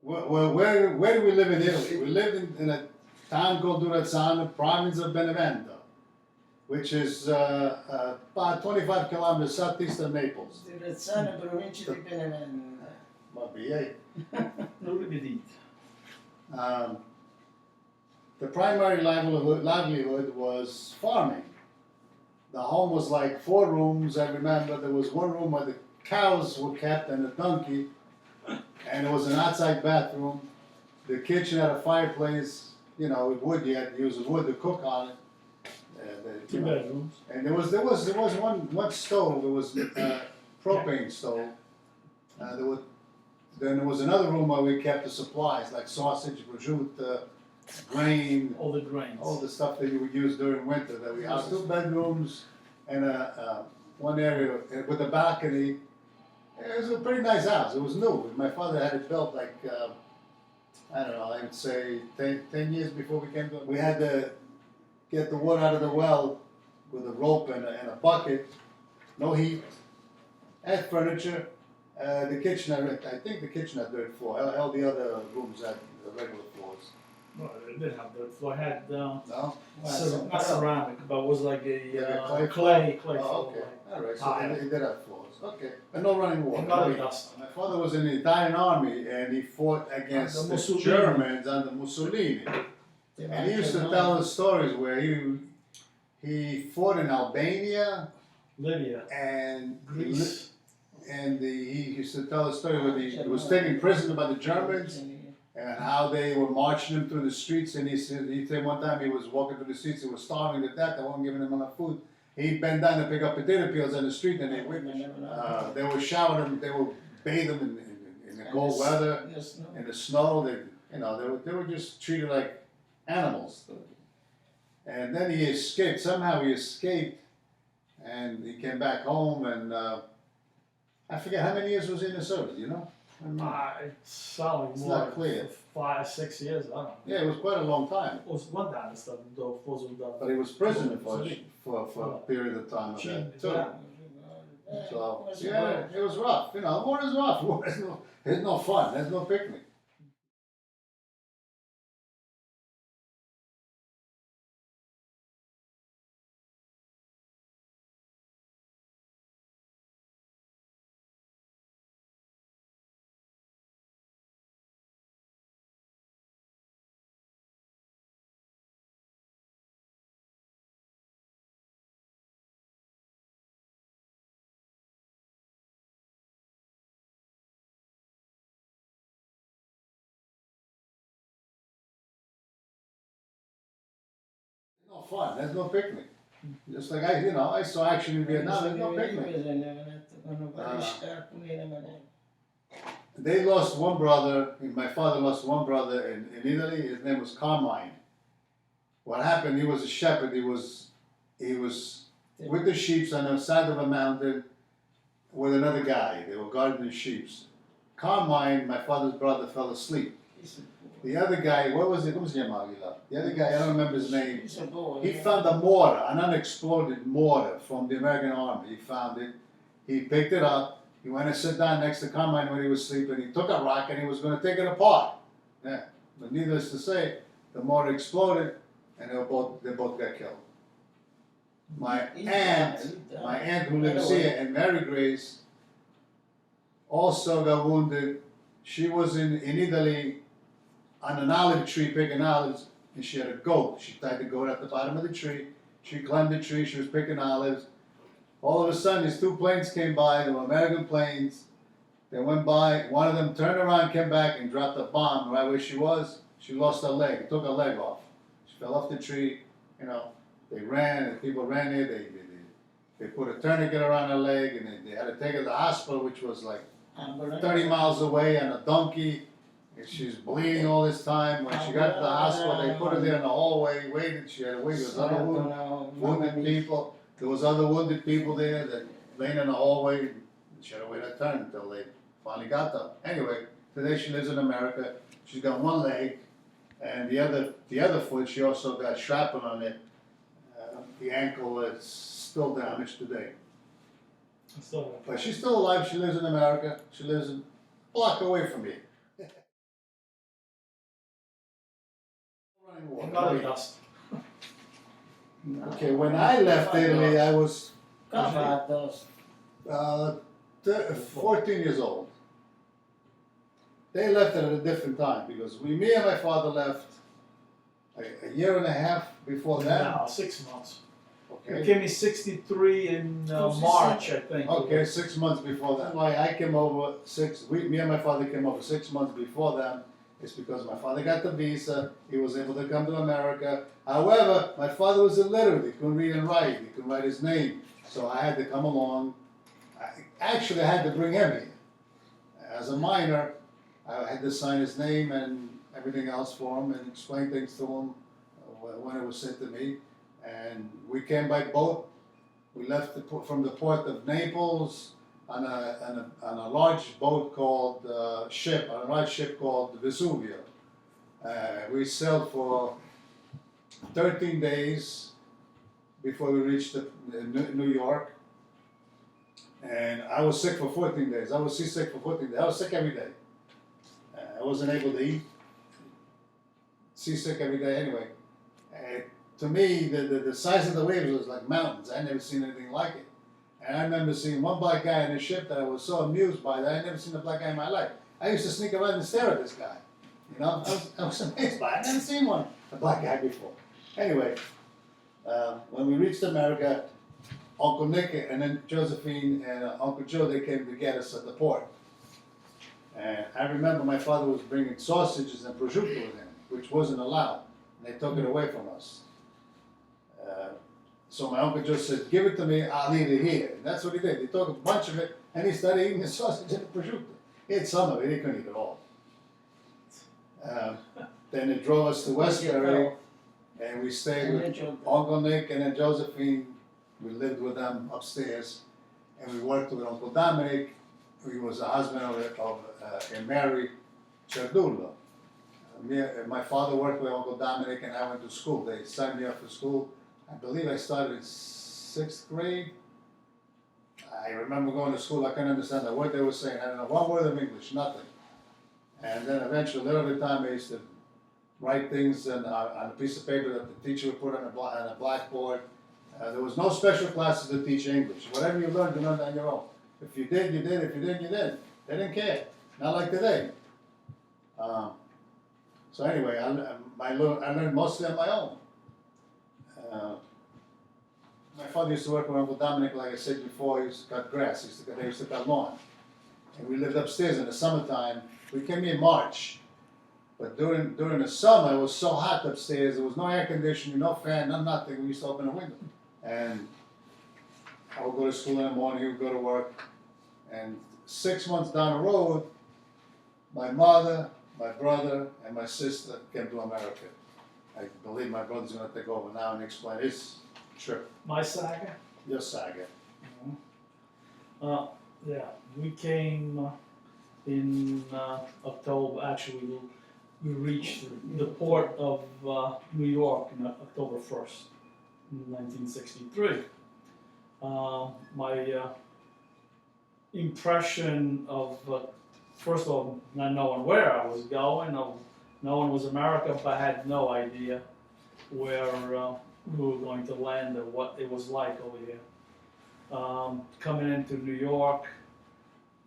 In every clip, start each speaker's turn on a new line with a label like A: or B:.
A: Where do we live in Italy? We lived in a town called Durazzano, province of Benevento, which is about 25 kilometers southeast of Naples.
B: Durazzano, provincia di Benevento.
A: Vabbè,
C: Non lo vedete.
A: um, the primary livelihood was farming. The home was like 4 rooms. I remember there was one room where the cows were kept and a donkey, and there was an outside bathroom. The kitchen had a fireplace, you know, with wood. You had to use the wood to cook on it.
C: Two bedrooms.
A: And there was one stove. There was a propane stove. Then there was another room where we kept the supplies like sausage, prosciutto, grain,
C: All the grains.
A: all the stuff that you would use during winter. That we had 2 bedrooms and one area with a balcony. It was a pretty nice house. It was new. My father had it built like I don't know. I would say 10 years before we came to. We had to get the water out of the well with a rope and a bucket. No heat. Had furniture. The kitchen, I think the kitchen had dirt floor. All the other rooms had regular floors.
C: Well, it did have dirt floor. It had
A: No?
C: not ceramic, but it was like
A: Like a
C: a
A: clay
C: clay
A: Oh,
C: floor.
A: okay. All right. So
C: Tile.
A: they did have floors. Okay. But no running water.
C: And not a dust.
A: My father was in the Italian army and he fought against
C: Under
A: the
C: Mussolini.
A: Germans under Mussolini. And he used to tell us stories where he fought in Albania
C: Libya,
A: and
C: Greece.
A: he used to tell a story where he was taken prisoner by the Germans and how they were marching him through the streets. And he said one time he was walking through the streets, he was starving to death, they weren't giving him enough food. He bent down to pick up potato peels on the street and they were showering him, they would bathe him in the cold weather, in the snow. They were just treated like animals. And then he escaped. Somehow he escaped, and he came back home. And I forget how many years was he in the service. You know?
C: It's solid
A: It's
C: more.
A: not clear.
C: 5, 6 years. I don't know.
A: Yeah, it was quite a long time.
C: Os guardare sta do fosse da.
A: But he was prisoner for a period of time of that too. So yeah, it was rough. You know, war is rough. War is there's no fun. There's no picnic. No fun. There's no picnic. Just like I saw action in Vietnam. There's no picnic. They lost one brother. My father lost one brother in Italy. His name was Carmine. What happened? He was a shepherd. He was with the sheep on the side of a mountain with another guy. They were guarding the sheep. Carmine, my father's brother, fell asleep. The other guy, what was it? The other guy, I don't remember his name. He found a mortar, an unexploded mortar from the American Army. He found it. He picked it up. He went and sat down next to Carmine when he was sleeping. He took a rock and he was going to take it apart. Yeah. But needless to say, the mortar exploded and they both got killed. My aunt who lives here, and Mary Grace, also got wounded. She was in Italy on an olive tree picking olives, and she had a goat. She tied the goat at the bottom of the tree. She climbed the tree, she was picking olives. All of a sudden, these 2 planes came by, they were American planes. They went by, one of them turned around, came back, and dropped a bomb right where she was. She lost her leg, it took her leg off. She fell off the tree, they ran, and people ran there, they put a tourniquet around her leg, and they had to take her to the hospital, which was like 30 miles away on a donkey. And she's bleeding all this time. When she got to the hospital, they put her there in the hallway, waited. She had to wait. There was other wounded people. There was other wounded people there that laying in the hallway. She had to wait her turn until they finally got them. Anyway, today she lives in America. She's got one leg, and the other foot, she also got shrapnel on it. The ankle is still damaged today. But she's still alive. She lives in America. She lives a block away from me.
C: Another dust.
B: No.
A: Okay, when I left Italy, I was
B: Cavados.
A: 14 years old. They left it at a different time because me and my father left a year and a half before that.
C: No, 6 months. He
A: Okay.
C: gave me 63 in March, I think.
A: Okay, 6 months before that. Why I came over me and my father came over 6 months before that. It's because my father got the visa. He was able to come to America. However, my father was illiterate. He couldn't read and write. He couldn't write his name. So I had to come along. Actually, I had to bring him here. As a minor, I had to sign his name and everything else for him and explain things to him when it was sent to me. And we came by boat. We left from the port of Naples on a large boat called a large ship called Vesuvio. We sailed for 13 days before we reached New York. And I was sick for 14 days. I was seasick for 14 days. I was sick every day. I wasn't able to eat. Seasick every day anyway. To me, the size of the waves was like mountains. I never seen anything like it. And I remember seeing one black guy in the ship that I was so amused by that I never seen a black guy in my life. I used to sneak around and stare at this guy. You know, I was amazed by it. I never seen a black guy before. Anyway, when we reached America, Uncle Nick and then Josephine and Uncle Joe, they came to get us at the port. And I remember my father was bringing sausages and prosciutto with him, which wasn't allowed. And they took it away from us. So my Uncle Joe said, give it to me, I'll eat it here. And that's what he did. He took a bunch of it and he started eating the sausage and the prosciutto. He ate some of it, he couldn't eat it all. Then it drove us to Westbury and we stayed with Uncle Nick and then Josephine. We lived with them upstairs and we worked with Uncle Dominic, who was the husband of Mary Cerdullo. My father worked with Uncle Dominic and I went to school. They signed me up for school. I believe I started in 6th grade. I remember going to school, I couldn't understand a word they were saying. I didn't know one word of English, nothing. And then eventually, a little bit of time, I used to write things on a piece of paper that the teacher would put on a blackboard. There was no special classes to teach English. Whatever you learned on your own. If you did, you did. If you didn't, you didn't. They didn't care. Not like today. So anyway, I learned mostly on my own. My father used to work with Uncle Dominic, like I said before. He used to cut grass. They used to cut lawn. And we lived upstairs in the summertime. We came here in March. But during the summer, it was so hot upstairs. There was no air conditioning, no fan, no nothing. We used to open the window. And I would go to school in the morning, he would go to work. And 6 months down the road, my mother, my brother, and my sister came to America. I believe my brother's going to take over now and explain his trip,
C: My saga?
A: your saga.
C: Yeah, we came in October. Actually, we reached the port of New York on October 1st, 1963. My impression of, first of all, not knowing where I was going, knowing it was America, but I had no idea where we were going to land or what it was like over here. Coming into New York,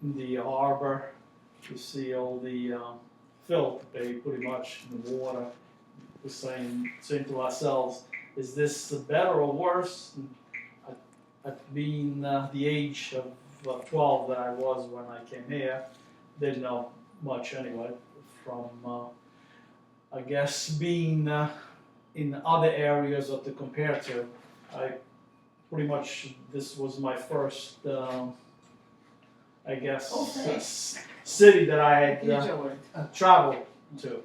C: the harbor, you see all the filth, pretty much in the water. We're saying to ourselves, is this better or worse? At being the age of 12 that I was when I came here, didn't know much anyway from, I guess, being in other areas or to compare to. I pretty much, this was my first, I guess, city that I had traveled to.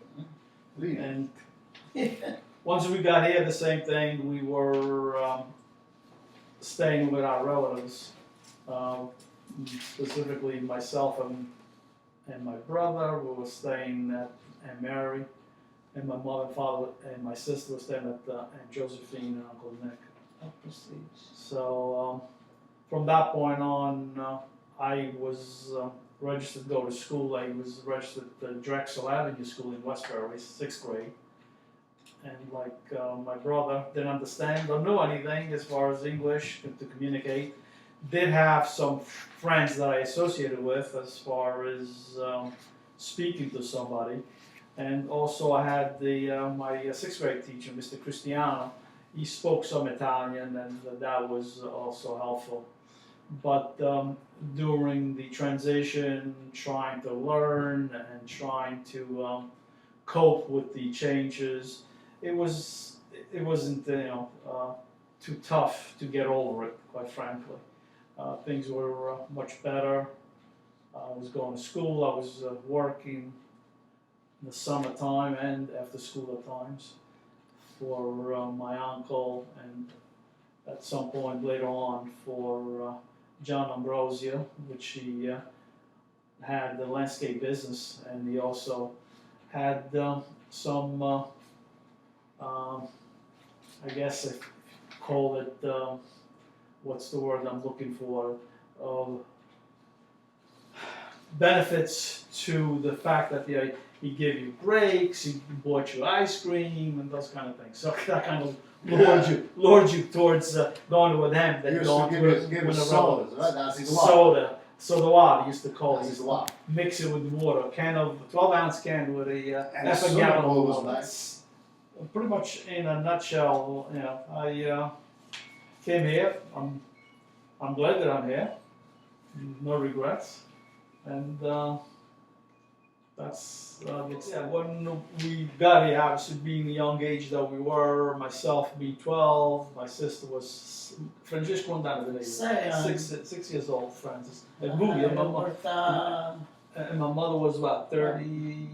C: And once we got here, the same thing, we were staying with our relatives, specifically myself and my brother. We were staying at Aunt Mary, and my mother and father and my sister were staying at Aunt Josephine and Uncle Nick. So from that point on, I was registered to go to school. I was registered at Drexel Avenue School in Westbury, 6th grade. and like my brother didn't understand or knew anything as far as English to communicate. Did have some friends that I associated with as far as speaking to somebody, and also I had my sixth grade teacher, Mr. Cristiano. He spoke some Italian, and that was also helpful. But during the transition, trying to learn and trying to cope with the changes, it wasn't too tough to get over it, quite frankly. Things were much better. I was going to school. I was working in the summertime and after school at times for my uncle, and at some point later on for John Ambrosio, which he had the landscape business, and he also had some, I guess if you call it, what's the word I'm looking for, benefits to the fact that he gave you breaks, he bought you ice cream, and those kind of things. So that kind of lured you towards going with him than going
A: give
C: with
A: us
C: a
A: sodas, right? That's his
C: soda water used to call it.
A: That's his lot.
C: Mix it with water, 12-ounce can with a
A: And
C: half
A: the
C: a
A: swimming
C: gallon
A: pool
C: of
A: was
C: water.
A: nice.
C: Pretty much in a nutshell, I came here. I'm glad that I'm here. No regrets, and that's when we got here. Obviously, being the young age that we were, myself being 12, my sister was Francesco andava six years old. Francis, and my mother was what 30.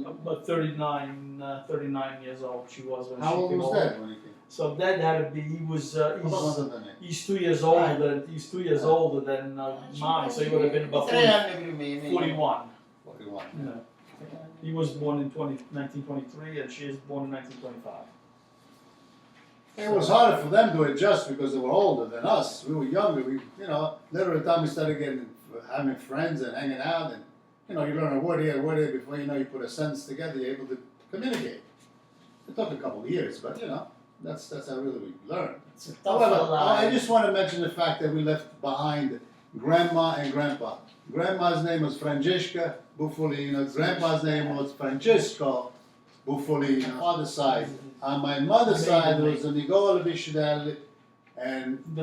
C: About 39 years old she was when
A: How
C: she
A: old
C: came
A: was
C: over.
A: Dad when he came?
C: So Dad had to be. He was.
A: What was the name?
C: He's 2 years older. He's 2 years older than mine. So he would have been about 41.
A: 41.
C: Yeah. He was born in 1923, and she is born in 1925.
A: It was harder for them to adjust because they were older than us. We were younger. Literally, time we started having friends and hanging out, and you learn a word here, before you put a sentence together, you're able to communicate. It took a couple of years, but that's how really we learned.
B: It's a tough
A: However,
B: life.
A: I just want to mention the fact that we left behind Grandma and Grandpa. Grandma's name was Francesca Buffolino. Grandpa's name was Francesco Buffolino. Father's side. On my mother's side was Nicola Viscidelli, and
C: She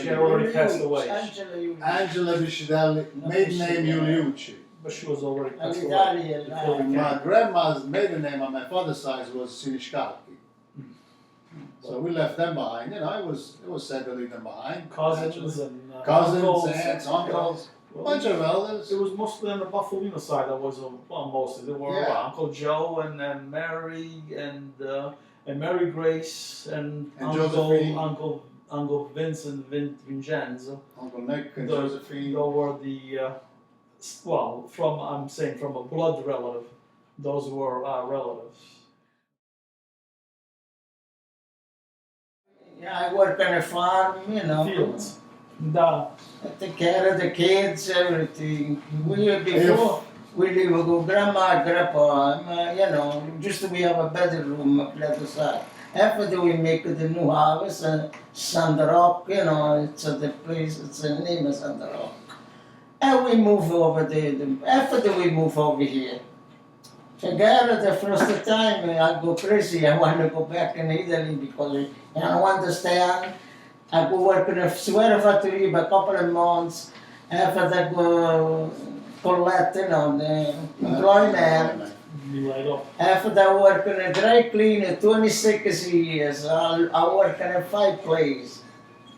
C: had already passed away.
A: Angela Viscidelli, maiden name Iuliucci.
C: But she was already passed away.
B: Italian,
A: My grandma's maiden name on my father's side was Sinishkalki. So we left them behind. It was sad to leave them behind.
C: Cousins and
A: Cousins,
C: uncles,
A: aunts, uncles, a bunch of relatives.
C: It was mostly on the Buffolino side. That was mostly. There were Uncle Joe and Mary and Mary Grace and
A: Josephine.
C: Uncle Vincent Vincenzo.
A: Uncle Nick and
C: Those
A: Josephine.
C: were the from a blood relative. Those were our relatives.
B: Yeah, I work on a farm,
C: Fields. Da.
B: I take care of the kids, everything. We live with grandma, grandpa, just we have a bedroom up the other side. After we make the new house, Sandrock, it's the place, it's the name of Sandrock. And we move over there. After we move over here, forget the first time I go crazy. I want to go back in Italy because I don't want to stay on. I go work in a sweater factory for a couple of months. After that, go collect, the employment.
C: You laid off.
B: After that, work in a dry cleaner, 26 years. I work in a fireplace.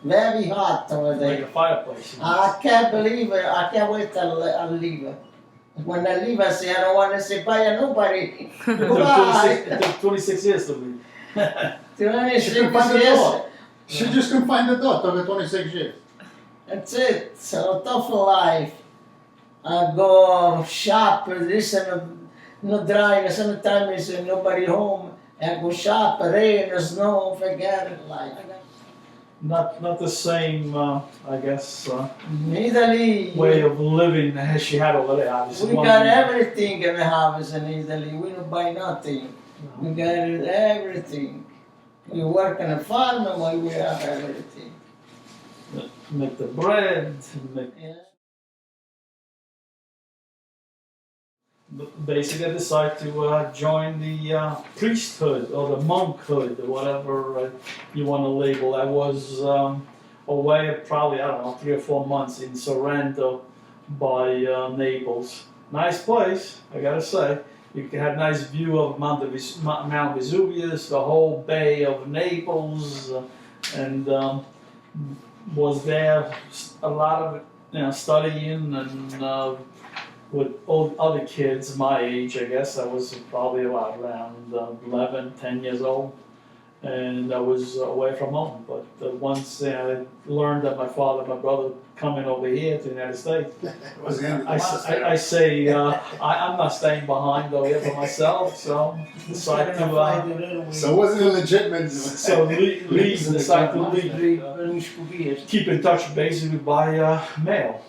B: Very hot over
C: Like
B: there.
C: a fireplace.
B: I can't believe it. I can't wait till I leave it. When I leave, I say, I don't want to say bye to nobody.
C: It took 26 years to leave.
B: 26
A: She couldn't find the
B: years.
A: door. She just couldn't find the door. Took her 26 years.
B: That's it. So tough life. I go shop, listen, no dry, sometimes nobody home. I go shop, rain, snow, forget it life.
C: not the same, I guess,
B: In Italy,
C: way of living as she had over there, obviously.
B: we
C: One
B: got
C: thing-
B: everything in the house in Italy. We don't buy nothing. We got everything. We work on a farm and we have everything.
C: Make the bread, make
B: Yeah.
C: basically I decided to join the priesthood or the monkhood or whatever you want to label. I was away probably, I don't know, 3 or 4 months in Sorrento by Naples. Nice place, I gotta say. You had a nice view of Mount Vesuvius, the whole Bay of Naples, and was there a lot of studying and with all other kids my age, I guess. I was probably about around 11, 10 years old, and I was away from home. But once I learned that my father and my brother coming over here to the United States,
A: It was the end of the
C: I
A: monastery.
C: say I'm not staying behind over here for myself, so decided to
A: So it wasn't a legitimate.
C: decide to leave. Keep in touch basically by mail,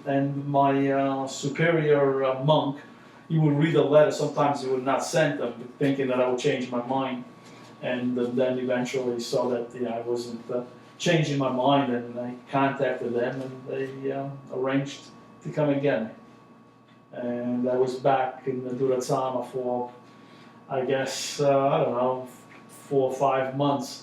C: and my superior monk, he would read a letter, sometimes he would not send them, thinking that I would change my mind, and then eventually saw that I wasn't changing my mind, and I contacted them, and they arranged to come and get me. And I was back in Durazzo for, I guess, I don't know, 4 or 5 months,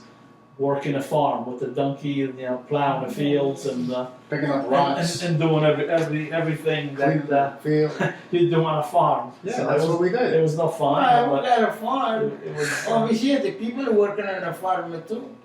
C: working a farm with the donkey and plowing the fields and
A: Picking up rocks,
C: and doing everything
A: cleaning
C: that
A: the field.
C: you do on a farm.
A: Yeah,
C: So
A: that's
C: it was,
A: what we did.
C: It was no fun,
B: We
C: but
B: got a farm.
C: it was.
B: Over here, the people working on the farm too.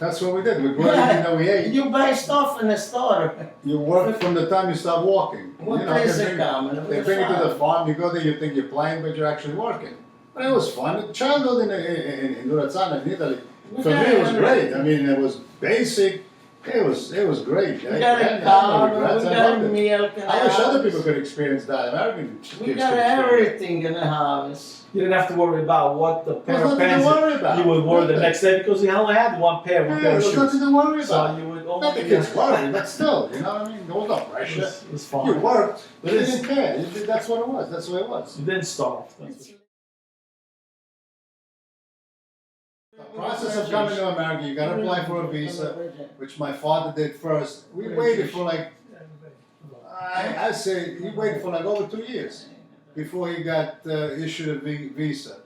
A: That's what we did. We grew everything that we ate.
B: You buy stuff in the store.
A: You work from the time you start walking.
B: What
A: You know,
B: place
A: they
B: they
A: bring-
B: come?
A: They bring you to the farm, you go there, you think you're playing, but you're actually working. But it was fun. Childhood in Durazzo, in Italy, for me it was great. I mean, it was basic. It was great.
B: We got a car, we got milk in the
A: I wish other
B: house.
A: people could experience that. American kids
B: We
A: could
B: got
A: experience
B: everything in the house.
C: You didn't have to worry about what the
A: that.
C: pair
A: There's
C: of
A: nothing
C: pants
A: to worry about.
C: you would wear the
A: Nothing.
C: next day because you only had one pair
A: Yeah,
C: of
A: there's
C: shoes.
A: nothing to worry
C: So
A: about.
C: you would
A: Not the
C: only
A: kids worried, but still, you know what I mean? There was no pressure.
C: it was fine.
A: You worked, but
C: It
A: you
C: is.
A: didn't care. That's what it was. That's the way it was.
C: You didn't starve. That's what
A: The process of coming to America, you gotta apply for a visa, which my father did first. We waited for like, I say, he waited for like over 2 years before he got issued a visa.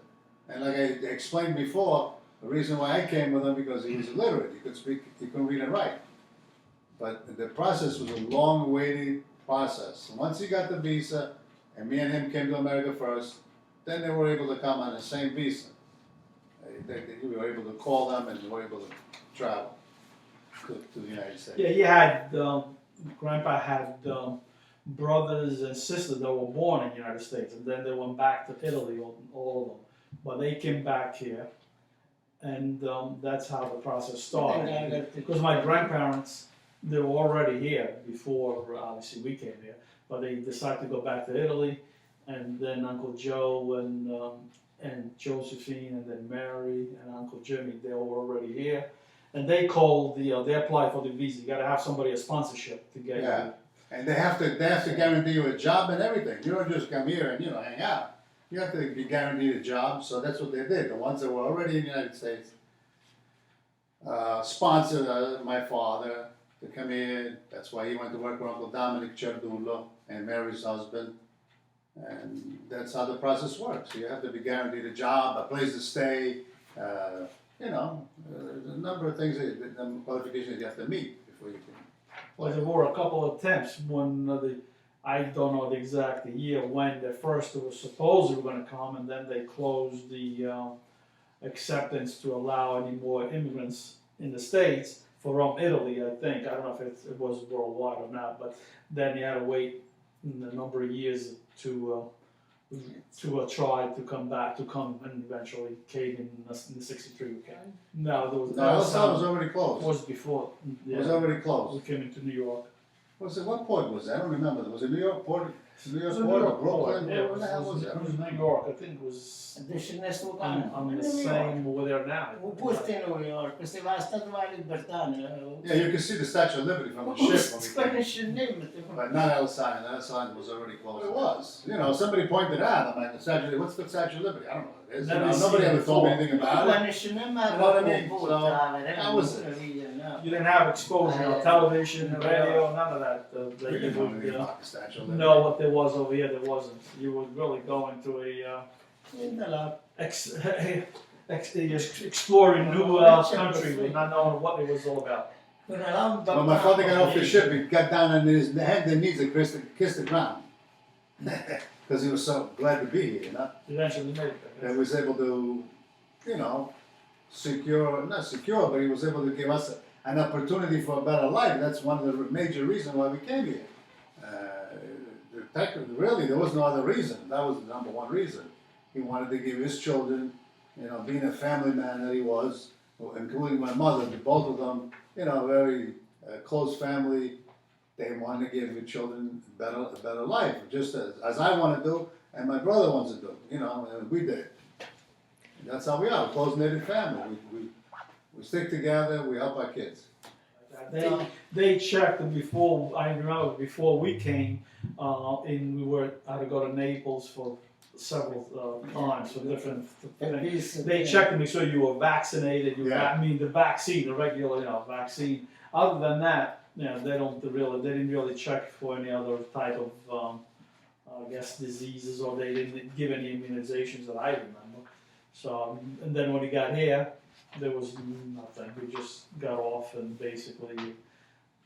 A: And like I explained before, the reason why I came with him because he was illiterate. He could speak, he couldn't read and write. But the process was a long waiting process. Once he got the visa, and me and him came to America first, then they were able to come on the same visa. We were able to call them and we were able to travel to the United States.
C: Yeah, he had, Grandpa had brothers and sisters that were born in the United States, and then they went back to Italy, all of them. But they came back here, and that's how the process started. Because my grandparents, they were already here before, obviously, we came here, but they decided to go back to Italy, and then Uncle Joe and Josephine, and then Mary and Uncle Jimmy, they were already here. And they called they applied for the visa. You gotta have somebody a sponsorship to get
A: Yeah. And they have to guarantee you a job and everything. You don't just come here and hang out. You have to be guaranteed a job. So that's what they did. The ones that were already in the United States sponsored my father to come in. That's why he went to work with Uncle Dominic Cerdullo and Mary's husband. And that's how the process works. You have to be guaranteed a job, a place to stay. There's a number of things, the qualifications you have to meet before you can.
C: Well, there were a couple of attempts when I don't know the exact year when the first it was supposed they were going to come, and then they closed the acceptance to allow any more immigrants in the States from Italy, I think. I don't know if it was worldwide or not, but then you had to wait a number of years to try to come back, and eventually came in the 63 we came. No, there was
A: No, Elsa was already
C: it
A: closed.
C: was before.
A: It was already closed.
C: We came into New York.
A: What port was that? I don't remember. Was it New York Port? New York
C: It was
A: Port or
C: Port,
A: Brooklyn,
C: yeah,
A: where the hell was
C: it
A: that?
C: was New York, I think it was
B: Adesso ne sto
C: on the same over there now.
B: Un posto in New York, questa è la Statua della Libertà.
A: Yeah, you can see the Statue of Liberty from the ship when we came. But not outside, that sign was already closed. It was, you know, somebody pointed out, I'm like, the Statue, what's the Statue of Liberty? I don't know what it is. You
C: Never
A: know,
C: seen
A: nobody
C: it
A: ever told me
C: before.
A: anything about it.
B: Quando cinema
A: You know what I mean? So, that was it.
C: You didn't have exposure on television, radio, none of that. That
A: We
C: you
A: didn't know anything
C: would
A: about the Statue of Liberty.
C: know what there was over here. There wasn't. You were really going to exploring new country, but not knowing what it was all about.
A: When my father got off the ship, he got down on his hands and knees and kissed the ground. Because he was so glad to be here, you know.
C: Eventually made it.
A: And he was able to, you know, not secure, but he was able to give us an opportunity for a better life. That's one of the major reasons why we came here. Really, there was no other reason. That was the number one reason. He wanted to give his children, you know, being a family man that he was, including my mother, both of them, you know, very close family. They wanted to give the children a better life, just as I want to do, and my brother wants to do, you know, and we did. That's how we are, a close-knitted family. We stick together, we help our kids.
C: They checked before. I remember before we came, and had to go to Naples for several times for different things. They checked to make sure you were vaccinated. I mean, the vaccine, the regular, you know, vaccine. Other than that, you know, they didn't really check for any other type of, I guess, diseases, or they didn't give any immunizations that I remember. So, and then when he got here, there was nothing. We just got off and basically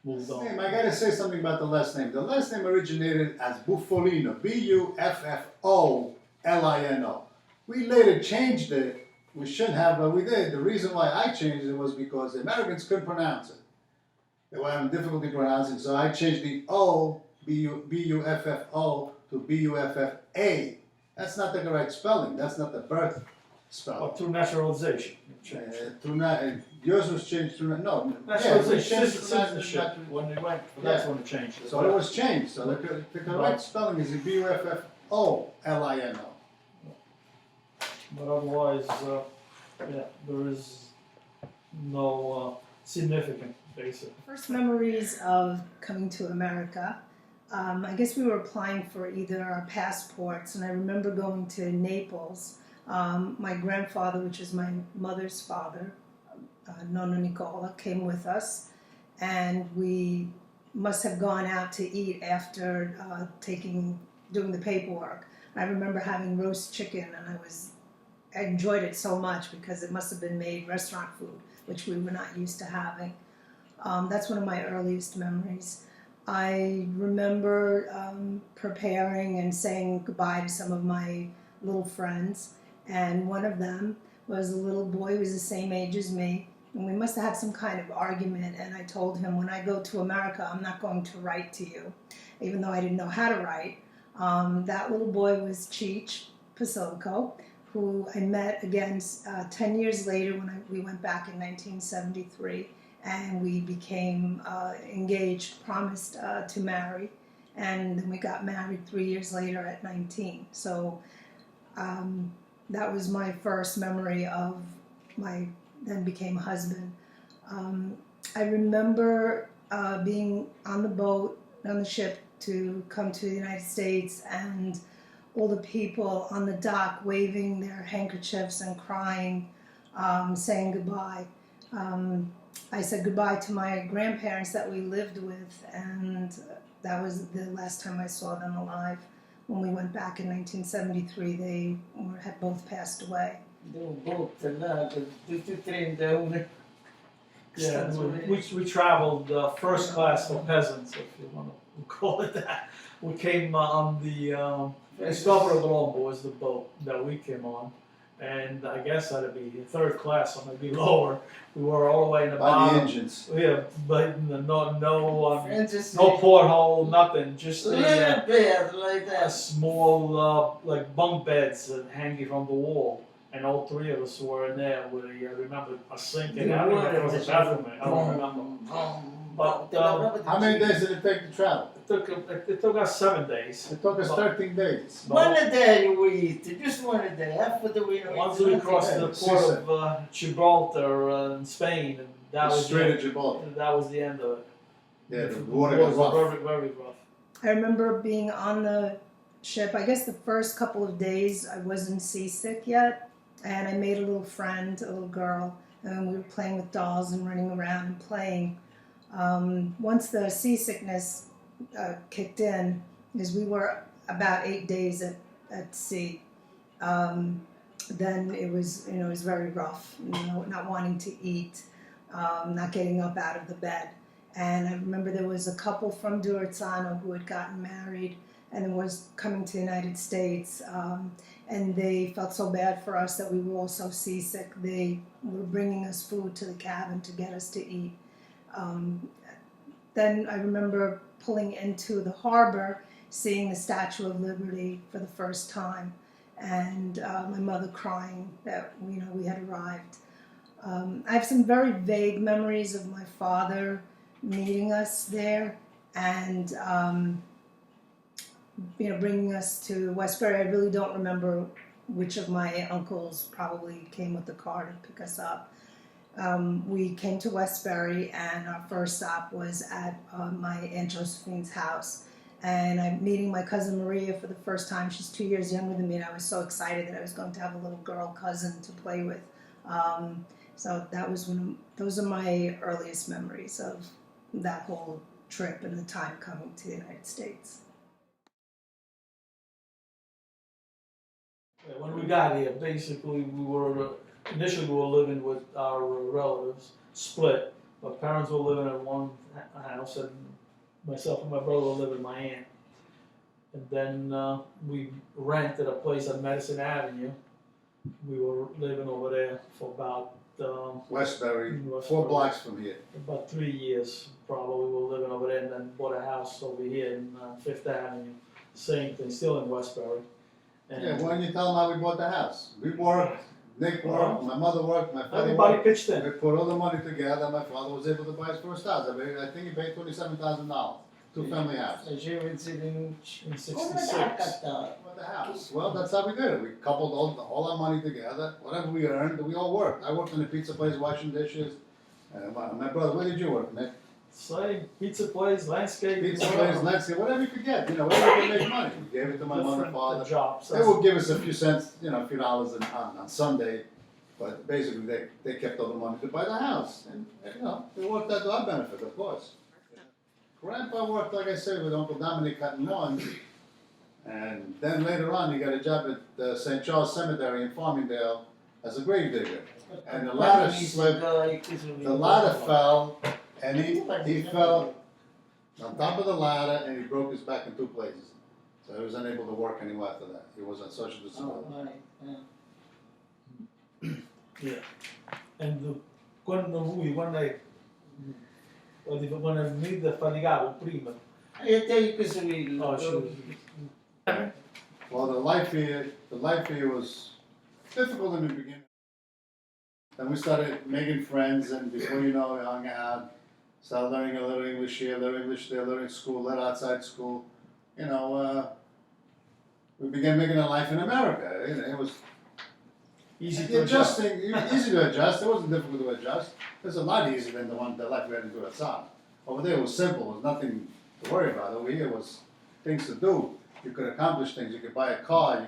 C: moved on.
A: I gotta say something about the last name. The last name originated as Buffolino, Bufffolino. We later changed it. We shouldn't have, but we did. The reason why I changed it was because the Americans couldn't pronounce it. They were having difficulty pronouncing, so I changed the O, B-U-F-F-O, to B-U-F-F-A. That's not the correct spelling. That's not the birth spelling.
C: Or through naturalization.
A: Yours was changed through, no.
C: Naturalization,
A: Citizenship.
C: when they went, that's when it changed.
A: So it was changed, so the correct spelling is B-U-F-F-O-L-I-N-O.
C: But otherwise, yeah, there is no significant basic.
D: First memories of coming to America, I guess we were applying for either our passports, and I remember going to Naples. My grandfather, which is my mother's father, Nonno Nicola, came with us, and we must have gone out to eat after doing the paperwork. I remember having roast chicken, and I enjoyed it so much because it must have been made restaurant food, which we were not used to having. That's one of my earliest memories. I remember preparing and saying goodbye to some of my little friends, and one of them was a little boy who was the same age as me, and we must have had some kind of argument, and I told him, when I go to America, I'm not going to write to you, even though I didn't know how to write. That little boy was Cheech Pasilico, who I met again 10 years later when we went back in 1973, and we became engaged, promised to marry, and then we got married 3 years later at 19. So that was my first memory of my then became husband. I remember being on the boat, on the ship to come to the United States, and all the people on the dock waving their handkerchiefs and crying, saying goodbye. I said goodbye to my grandparents that we lived with, and that was the last time I saw them alive. When we went back in 1973, they had both passed away.
C: Yeah, we traveled first class for peasants, if you want to call it that. We came on the Discovery Colombo was the boat that we came on, and I guess that'd be third class, or maybe lower. We were all the way in the
A: By
C: bottom.
A: the engines.
C: Yeah, but no porthole, nothing. Just a small like bunk beds hanging from the wall, and all three of us were in there. We remember a sink
B: The
C: and I don't know if there
B: water
C: was a bathroom. I don't remember. But
A: How many days did it take to travel?
C: it took us 7 days.
A: It took us 13 days.
B: One a day we eat, just one a day. After the we
C: Once we crossed the port of Gibraltar in Spain, and that was
A: Straight
C: the,
A: to Gibraltar.
C: that was the end of it.
A: Yeah, the water got rough.
C: Very, very rough.
D: I remember being on the ship. I guess the first couple of days I wasn't seasick yet, and I made a little friend, a little girl, and we were playing with dolls and running around and playing. Once the seasickness kicked in, because we were about 8 days at sea, then it was very rough. Not wanting to eat, not getting up out of the bed. And I remember there was a couple from Durazzo who had gotten married and was coming to the United States, and they felt so bad for us that we were all so seasick. They were bringing us food to the cabin to get us to eat. Then I remember pulling into the harbor, seeing the Statue of Liberty for the first time, and my mother crying that we had arrived. I have some very vague memories of my father meeting us there and bringing us to Westbury. I really don't remember which of my uncles probably came with the car to pick us up. We came to Westbury, and our first stop was at my Aunt Josephine's house. And I'm meeting my cousin Maria for the first time. She's 2 years younger than me, and I was so excited that I was going to have a little girl cousin to play with. So that was those are my earliest memories of that whole trip and the time coming to the United States.
C: When we got here, basically initially we were living with our relatives, split. My parents were living in one house, and myself and my brother were living with my aunt. And then we rented a place on Medicine Avenue. We were living over there for about
A: Westbury,
C: Westbury.
A: 4 blocks from here.
C: about 3 years, probably. We were living over there, and then bought a house over here in Fifth Avenue. Same thing, still in Westbury. And
A: Yeah, why don't you tell them how we bought the house? We worked, Nick worked, my mother worked, my father
C: everybody
A: worked.
C: pitched in.
A: We put all the money together, my father was able to buy his first house. I think he paid $27,000, 2-family house.
B: A gente
C: In
B: Como
C: 66.
B: é que
A: Bought the house. Well, that's how we did it. We coupled all our money together. Whatever we earned, we all worked. I worked in a pizza place washing dishes. My brother, where did you work, Nick?
C: Same pizza place, landscape.
A: Pizza place, landscape, whatever you could get. Whatever you could make money. We gave it to my mother and
C: Different
A: father.
C: jobs.
A: They would give us a few cents, a few dollars on Sunday, but basically they kept all the money to buy the house. And it worked out to our benefit, of course. Grandpa worked, like I said, with Uncle Dominic cutting lawns, and then later on he got a job at the St. Charles Cemetery in Farmingdale as a grave digger. And the ladder slipped, the ladder fell, and he fell on top of the ladder and he broke his back in 2 places. So he was unable to work anymore after that. He was on social disability.
C: And quando mi fatigavo prima.
B: Eu tenho que subir.
C: Oh, she was.
A: Well, the life here was difficult in the beginning. Then we started making friends, and before you know, we hung out, started learning a little English here, little English there, learning school, little outside school. We began making a life in America. It was
C: Easy to adjust.
A: easy to adjust. It wasn't difficult to adjust. It was a lot easier than the life we had in Durazzo. Over there it was simple. It was nothing to worry about. Over here it was things to do. You could accomplish things. You could buy a car.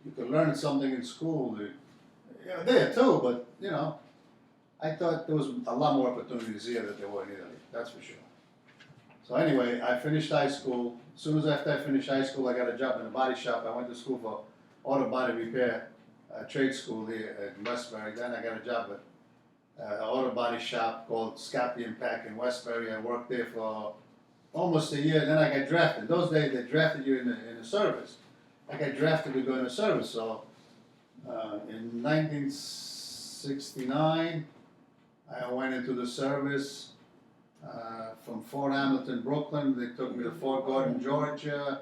A: You could learn something in school. There too, but I thought there was a lot more opportunities here than there were in Italy. That's for sure. So anyway, I finished high school. As soon as after I finished high school, I got a job in a body shop. I went to school for auto body repair. Trade school here in Westbury. Then I got a job at an auto body shop called Scapi and Pack in Westbury. I worked there for almost a year. Then I got drafted. Those days they drafted you in the service. I got drafted to go in the service. So in 1969, I went into the service from Fort Hamilton, Brooklyn. They took me to Fort Gordon, Georgia.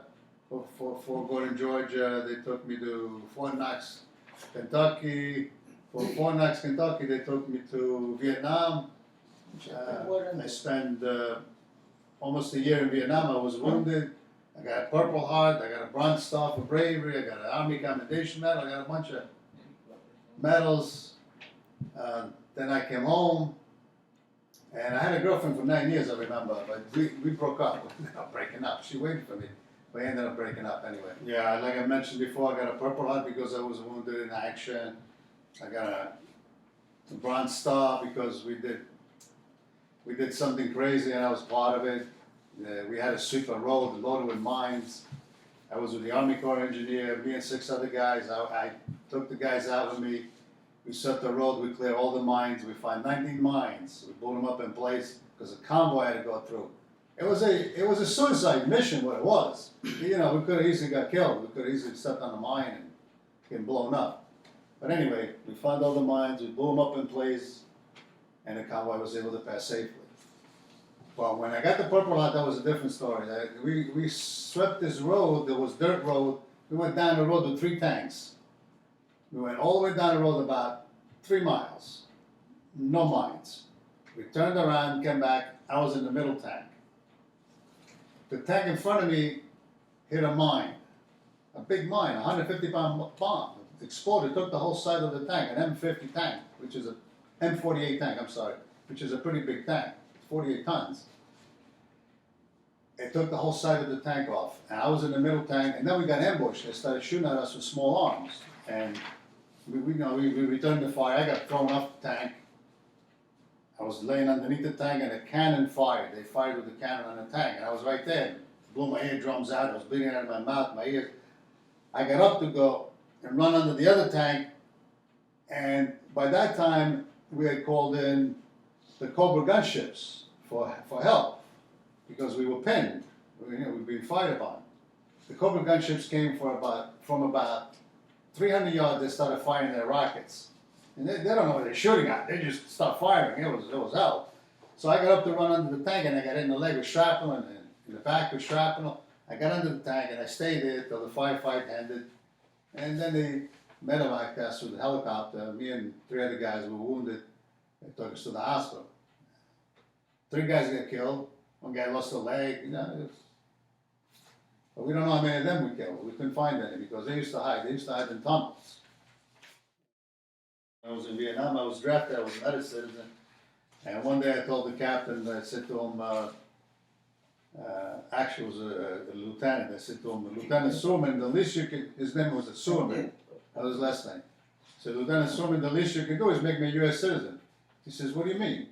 A: Fort Gordon, Georgia. They took me to Fort Knox, Kentucky, from Fort Knox, Kentucky, they took me to Vietnam. I spent almost a year in Vietnam. I was wounded. I got a Purple Heart. I got a Bronze Star for bravery. I got an Army Commendation Medal. I got a bunch of medals. Then I came home, and I had a girlfriend for 9 years, I remember, but we broke up. We ended up breaking up. She waited for me. We ended up breaking up anyway. Yeah, like I mentioned before, I got a Purple Heart because I was wounded in action. I got a Bronze Star because we did something crazy and I was part of it. We had to sweep a road loaded with mines. I was with the Army Corps engineer, me and 6 other guys. I took the guys out with me. We set the road, we cleared all the mines. We found 19 mines. We blew them up in place because a convoy had to go through. It was a suicide mission, what it was. You know, we could have easily got killed. We could have easily stepped on a mine and been blown up. But anyway, we found all the mines, we blew them up in place, and the convoy was able to pass safely. Well, when I got the Purple Heart, that was a different story. We swept this road, there was dirt road. We went down the road with 3 tanks. We went all the way down the road about 3 miles. No mines. We turned around, came back, I was in the middle tank. The tank in front of me hit a mine. A big mine, a 150-pound bomb. It exploded, took the whole side of the tank, an M50 tank, which is a M48 tank, I'm sorry, which is a pretty big tank, 48 tons. It took the whole side of the tank off, and I was in the middle tank, and then we got ambushed. They started shooting at us with small arms, and we returned the fire. I got thrown off the tank. I was laying underneath the tank, and a cannon fired. They fired with the cannon on the tank, and I was right there. Blew my eardrums out. I was bleeding out of my mouth, my ears. I got up to go and run under the other tank, and by that time we had called in the Cobra gunships for help because we were pinned. We'd been fired upon. The Cobra gunships came from about 300 yards. They started firing their rockets, and they don't know what they're shooting at. They just start firing. It was hell. So I got up to run under the tank, and I got hit in the leg with shrapnel and in the back with shrapnel. I got under the tank, and I stayed there till the firefight ended. And then they medevaced us with a helicopter. Me and 3 other guys were wounded. They took us to the hospital. 3 guys got killed. 1 guy lost a leg. You know, but we don't know how many of them we killed. We couldn't find any because they used to hide. They used to hide in tunnels. When I was in Vietnam, I was drafted. I was another citizen. And one day I told the captain, I said to him, actually it was a lieutenant. I said to him, Lieutenant Surman, the least you can, his name was Surman. That was his last name. I said, Lieutenant Surman, the least you can do is make me a U.S. citizen. He says, what do you mean?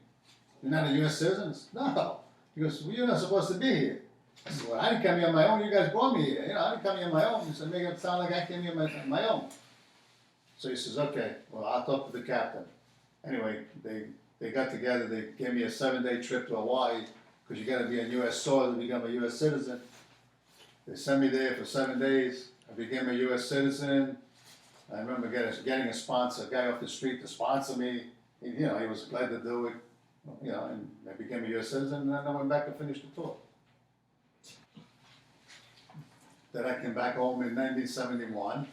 A: You're not a U.S. citizen? I said, no. He goes, well, you're not supposed to be here. I said, well, I didn't come here on my own. You guys brought me here. You know, I didn't come here on my own. He said, make it sound like I came here on my own. So he says, okay, well, I'll talk to the captain. Anyway, they got together. They gave me a 7-day trip to Hawaii because you got to be on U.S. soil to become a U.S. citizen. They sent me there for 7 days. I became a U.S. citizen. I remember getting a sponsor, a guy off the street to sponsor me. He was glad to do it. And I became a U.S. citizen, and then I went back to finish the tour. Then I came back home in 1971,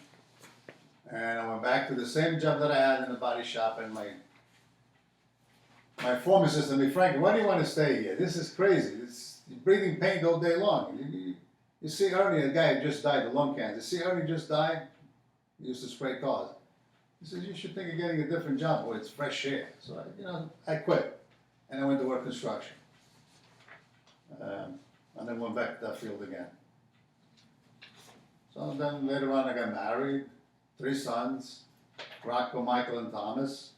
A: and I went back to the same job that I had in the body shop, and my foreman says to me, Frankie, why do you want to stay here? This is crazy. You're breathing pain all day long. You see Ernie, a guy who just died of lung cancer. See Ernie just died? He used to spray cars. He says, you should think of getting a different job where it's fresh air. So, I quit. And I went to work construction. And then went back to that field again. So then later on I got married, 3 sons, Rocco, Michael, and Thomas.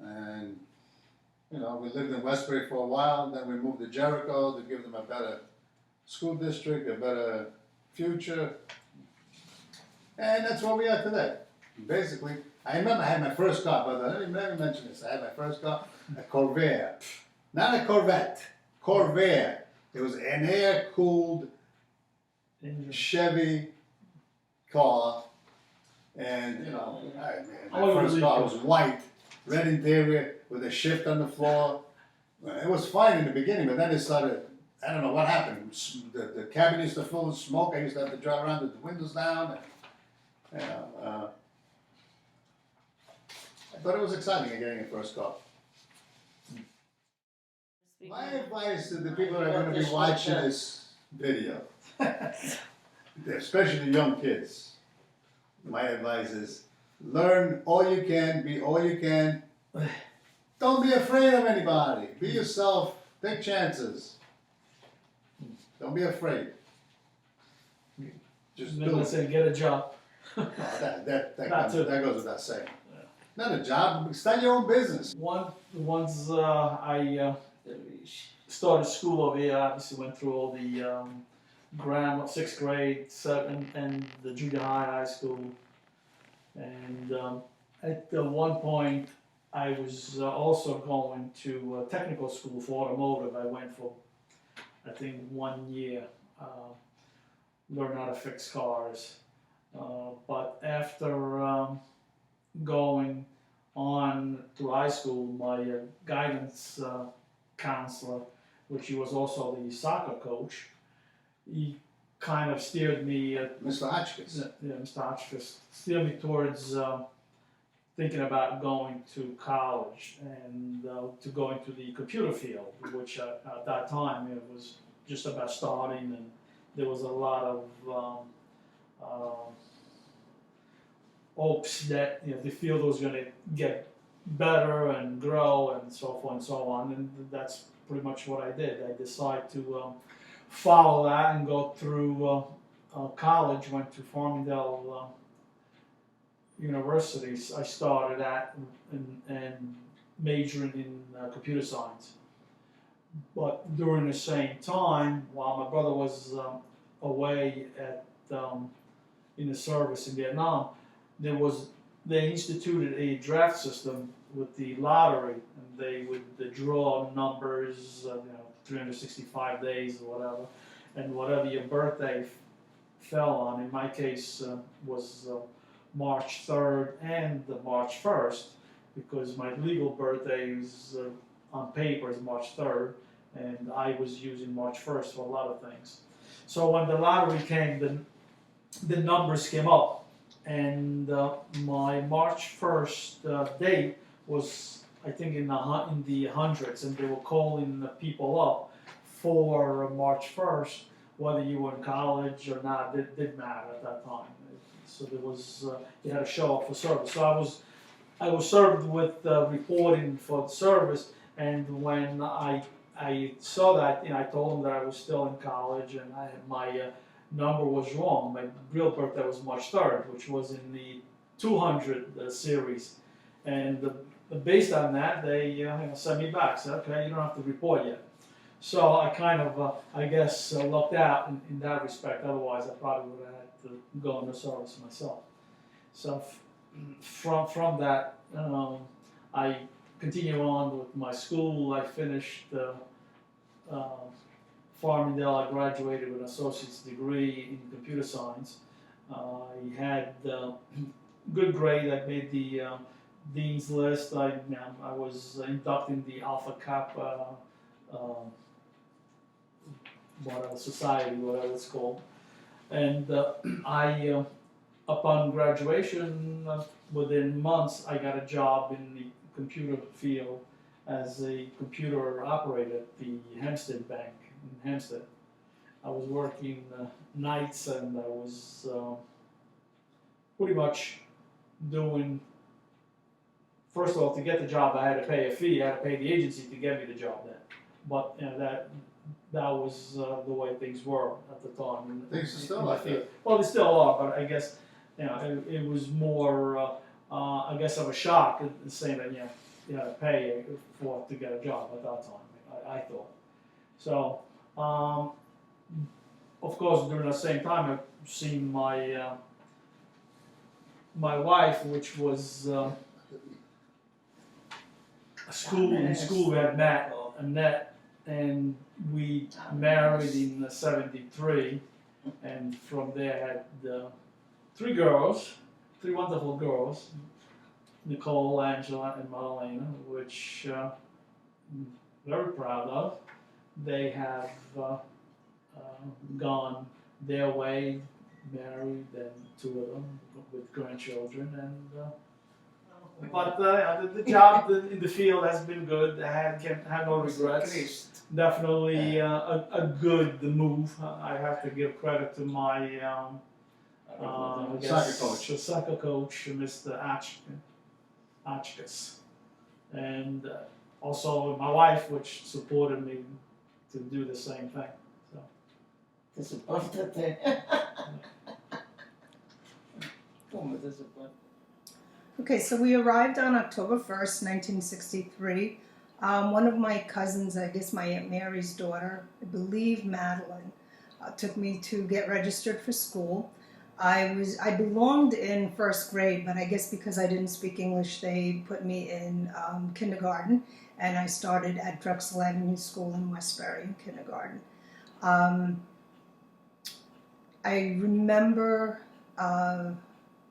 A: And, we lived in Westbury for a while, and then we moved to Jericho to give them a better school district, a better future. And that's where we are today. Basically, I remember I had my first car, but let me mention this. I had my first car, a Corvair. Not a Corvette, Corvair. It was an air-cooled Chevy car. And, my first car was white, red interior, with a shift on the floor. It was fine in the beginning, but then it started, I don't know what happened. The cabin used to fill with smoke. I used to have to drive around with the windows down. But it was exciting getting your first car. My advice to the people that are going to be watching this video, especially the young kids, my advice is learn all you can, be all you can. Don't be afraid of anybody. Be yourself. Take chances. Don't be afraid. Just
C: Then
A: do
C: I
A: it.
C: said, get a job.
A: Oh, that
C: That's it.
A: goes without saying. Not a job. Start your own business.
C: Once I started school over here, obviously went through all the grammar, 6th grade, 7th, and the junior high school. And at one point, I was also going to technical school for automotive. I went for, I think, 1 year, learn how to fix cars. But after going on to high school, my guidance counselor, which he was also the soccer coach, he kind of steered me,
A: Mr. Hotchkiss.
C: Mr. Hotchkiss, steered me towards thinking about going to college and to go into the computer field, which at that time it was just about starting, and there was a lot of hopes that the field was going to get better and grow and so forth and so on, and that's pretty much what I did. I decided to follow that and go through college. Went to Farmingdale University. I started at and majoring in computer science. But during the same time, while my brother was away at in the service in Vietnam, they instituted a draft system with the lottery, and they would draw numbers, 365 days or whatever, and whatever your birthday fell on. In my case, was March 3rd and March 1st, because my legal birthday is on paper is March 3rd, and I was using March 1st for a lot of things. So when the lottery came, the numbers came up. And my March 1st date was, I think, in the hundreds, and they were calling the people up for March 1st, whether you were in college or not. It didn't matter at that time. So there was you had to show up for service. So I was served with reporting for the service, and when I saw that, I told them that I was still in college, and my number was wrong. My real birthday was March 3rd, which was in the 200 series, and based on that, they sent me back. Said, okay, you don't have to report yet. So I kind of, I guess, lucked out in that respect. Otherwise, I probably would have had to go into service myself. So from that, I continued on with my school. I finished Farmingdale. I graduated with an associate's degree in computer science. I had good grade. I made the dean's list. I was inducted in the Alpha Kappa society, whatever it's called. And I, upon graduation, within months, I got a job in the computer field as a computer operator at the Hempstead Bank in Hempstead. I was working nights, and I was pretty much doing, first of all, to get the job, I had to pay a fee. I had to pay the agency to get me the job then. But that was the way things were at the time.
A: Things are still like that.
C: Well, they still are, but I guess it was more, I guess, of a shock saying that you had to pay to get a job at that time. I thought. So, of course, during the same time, I've seen my wife, which was in school we had met, Annette, and we married in '73, and from there had three wonderful girls, Nicole, Angela, and Madalena, which I'm very proud of. They have gone their way, married, and two of them with grandchildren, and But the job in the field has been good. I had no regrets.
B: Christ.
C: Definitely a good move. I have to give credit to my I guess,
A: Soccer coach.
C: the soccer coach, Mr. Achkas, and also my wife, which supported me to do the same thing. So.
B: Disappointed. Come disappointed.
D: Okay, so we arrived on October 1st, 1963. One of my cousins, I guess my Aunt Mary's daughter, I believe Madeline, took me to get registered for school. I belonged in first grade, but I guess because I didn't speak English, they put me in kindergarten, and I started at Drexel Avenue School in Westbury in kindergarten. I remember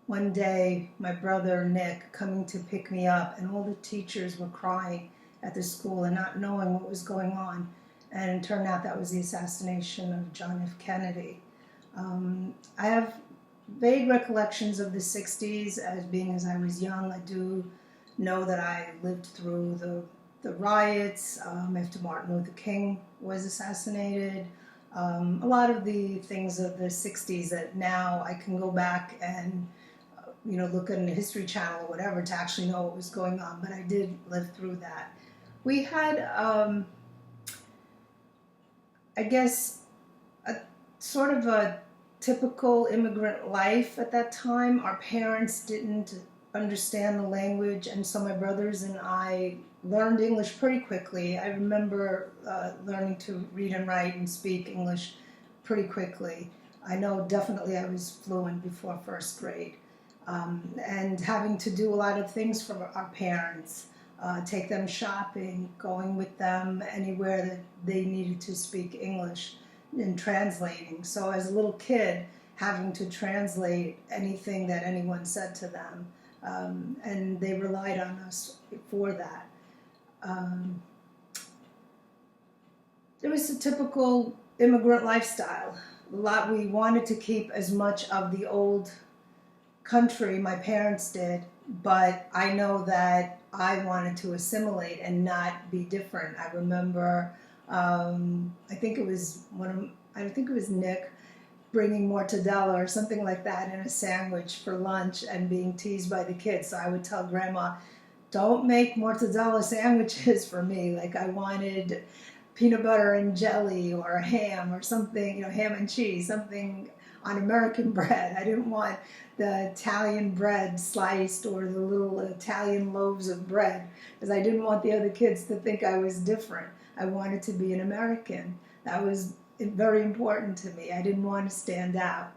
D: one day my brother Nick coming to pick me up, and all the teachers were crying at the school and not knowing what was going on. And it turned out that was the assassination of John F. Kennedy. I have vague recollections of the 60s as I was young. I do know that I lived through the riots after Martin Luther King was assassinated. A lot of the things of the 60s that now I can go back and look at the History Channel or whatever to actually know what was going on, but I did live through that. We had, I guess, a sort of a typical immigrant life at that time. Our parents didn't understand the language, and so my brothers and I learned English pretty quickly. I remember learning to read and write and speak English pretty quickly. I know definitely I was fluent before first grade. And having to do a lot of things for our parents, take them shopping, going with them anywhere that they needed to speak English, and translating. So as a little kid, having to translate anything that anyone said to them, and they relied on us for that. It was a typical immigrant lifestyle. We wanted to keep as much of the old country, my parents did, but I know that I wanted to assimilate and not be different. I remember, I think it was Nick bringing mortadella or something like that in a sandwich for lunch and being teased by the kids. So I would tell Grandma, don't make mortadella sandwiches for me. Like I wanted peanut butter and jelly or ham or something, ham and cheese, something on American bread. I didn't want the Italian bread sliced or the little Italian loaves of bread because I didn't want the other kids to think I was different. I wanted to be an American. That was very important to me. I didn't want to stand out.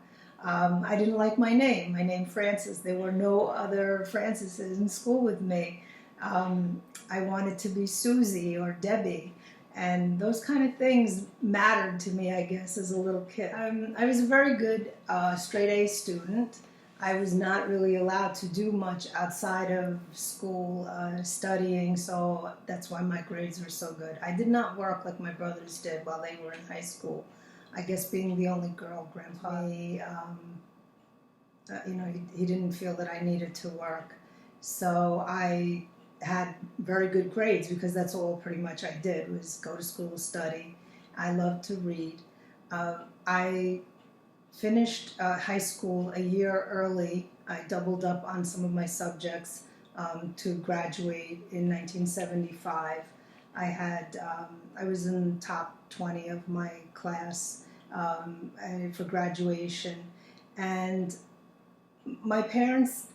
D: I didn't like my name Frances. There were no other Franceses in school with me. I wanted to be Susie or Debbie. And those kind of things mattered to me, I guess, as a little kid. I was a very good straight A student. I was not really allowed to do much outside of school studying, so that's why my grades were so good. I did not work like my brothers did while they were in high school. I guess being the only girl, Grandpa, he didn't feel that I needed to work. So I had very good grades because that's all pretty much I did was go to school, study. I loved to read. I finished high school a year early. I doubled up on some of my subjects to graduate in 1975. I was in the top 20 of my class for graduation, and my parents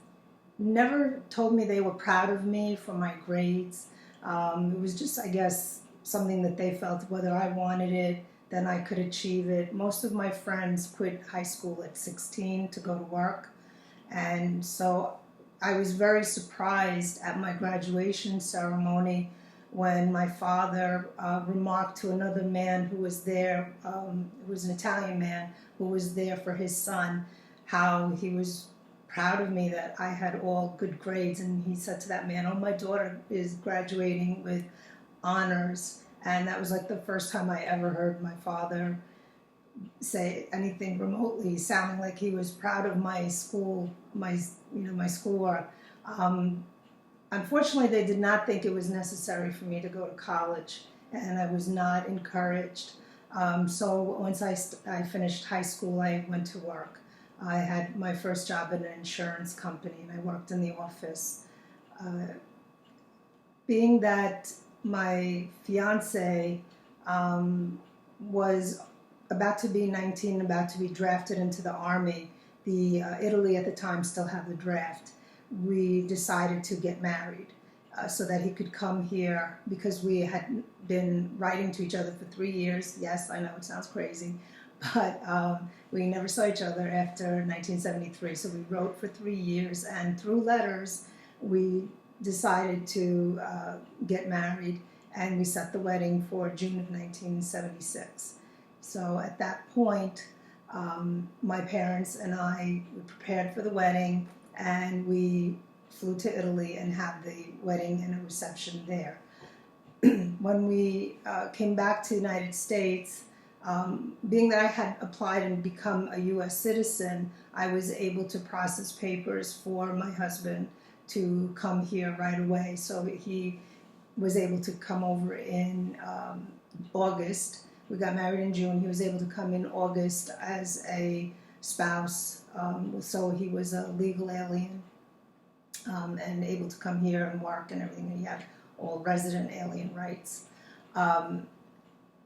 D: never told me they were proud of me for my grades. It was just, I guess, something that they felt whether I wanted it, then I could achieve it. Most of my friends quit high school at 16 to go to work. And so I was very surprised at my graduation ceremony when my father remarked to another man who was there, who was an Italian man, who was there for his son, how he was proud of me that I had all good grades. And he said to that man, oh, my daughter is graduating with honors. And that was like the first time I ever heard my father say anything remotely sounding like he was proud of my school, my schoolwork. unfortunately, they did not think it was necessary for me to go to college, and I was not encouraged. So once I finished high school, I went to work. I had my first job in an insurance company, and I worked in the office. Being that my fiance was about to be 19, about to be drafted into the army, Italy at the time still had the draft. We decided to get married so that he could come here, because we had been writing to each other for 3 years. Yes, I know it sounds crazy, but we never saw each other after 1973. So we wrote for 3 years, and through letters, we decided to get married, and we set the wedding for June of 1976. So at that point, my parents and I were prepared for the wedding, and we flew to Italy and had the wedding and a reception there. When we came back to the United States, being that I had applied and become a U.S. citizen, I was able to process papers for my husband to come here right away. So he was able to come over in August. We got married in June. He was able to come in August as a spouse. So he was a legal alien and able to come here and work and everything. And he had all resident alien rights.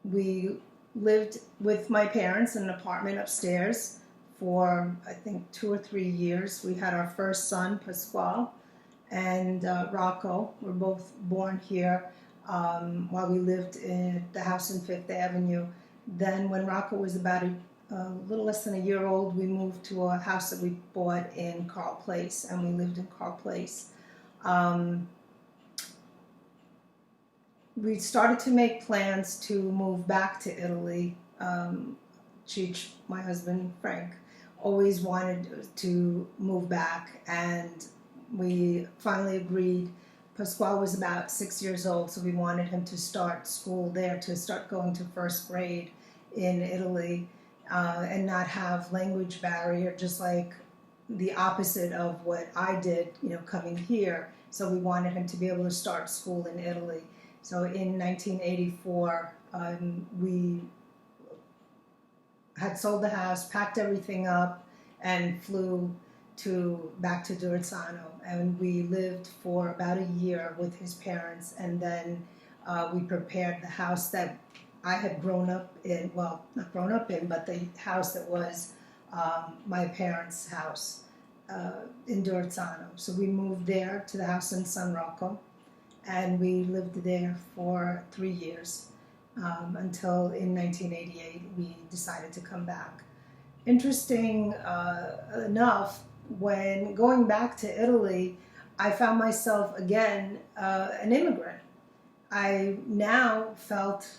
D: We lived with my parents in an apartment upstairs for, I think, 2 or 3 years. We had our first son, Pasquale, and Rocco were both born here while we lived in the house in Fifth Avenue. Then when Rocco was about a little less than a year old, we moved to a house that we bought in Carl Place, and we lived in Carl Place. We started to make plans to move back to Italy. Cheech, my husband, Frank, always wanted to move back, and we finally agreed. Pasquale was about 6 years old, so we wanted him to start school there, to start going to first grade in Italy, and not have language barrier, just like the opposite of what I did, coming here. So we wanted him to be able to start school in Italy. So in 1984, we had sold the house, packed everything up, and flew back to Durzano, and we lived for about a year with his parents, and then we prepared the house that I had grown up in, well, not grown up in, but the house that was my parents' house in Durzano. So we moved there to the house in San Rocco, and we lived there for 3 years until in 1988 we decided to come back. Interesting enough, when going back to Italy, I found myself again an immigrant. I now felt